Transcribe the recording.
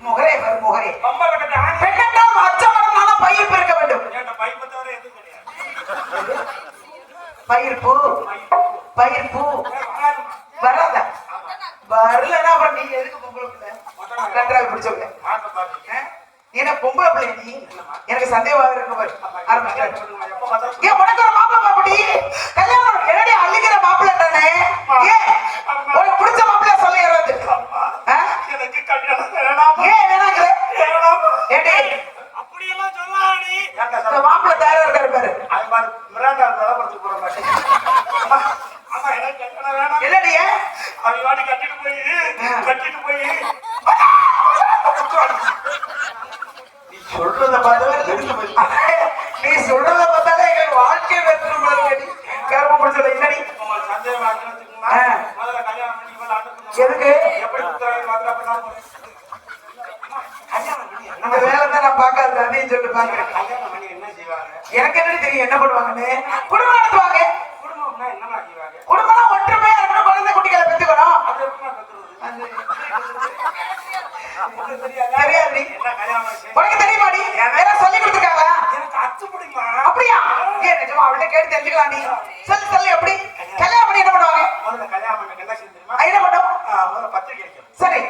முகரே வரும் முகரே. பெண்ணென்றால் அச்சமரமான பயிர் இருக்க வேண்டும். பயிர்ப்பு பயிர்ப்பு வராத வரலன்னா அப்புறம் நீ எதுக்கு பொம்பளை பிள்ளை கன்றாவி பிடிச்சவங்க? ஏன்னா பொம்பளை பிள்ளை நீ எனக்கு சந்தேகமாக இருக்கு பாரு. ஏன் உனக்கு ஒரு மாப்பிள்ளை பாப்படி கல்யாணம் என்னடி அள்ளிக்கிற மாப்பிள்ளை தானே? ஏன் உனக்கு பிடிச்ச மாப்பிள்ளை சொல்ல ஏறாது? ஏன் வேணாங்கிற ஏடி அப்படியெல்லாம் சொல்லாடி மாப்பிள்ளை தயாரா இருக்காரு பாரு. என்னடிய அவன் வாடி கட்டிட்டு போய் நீ சொல்றத பார்த்தாலே நீ சொல்றத பார்த்தாலே எங்களுக்கு வாழ்க்கை வெறும் பாருங்கடி. கரும பிடிச்சல என்னடி எதுக்கு அந்த வேலை தான் நான் பார்க்காது அதையும் சொல்லிட்டு பாக்குறேன். எனக்கு என்ன தெரியும் என்ன பண்ணுவாங்கன்னு? குடும்பம் நடத்துவாங்க. குடும்பம் ஒற்றுமையா இருக்கணும், குழந்தை குட்டிகளை பெற்றுக்கணும். தெரியாது உனக்கு தெரியுமாடி? வேற சொல்லி கொடுத்துருக்காங்களா? அப்படியா? ஏன் நிஜமா அவள்கிட்ட கேட்டு தெரிஞ்சுக்கலாம். நீ சொல்லு சொல்லு எப்படி கல்யாணம் பண்ணி என்ன பண்ணுவாங்க? என்ன பண்ணும்? சரி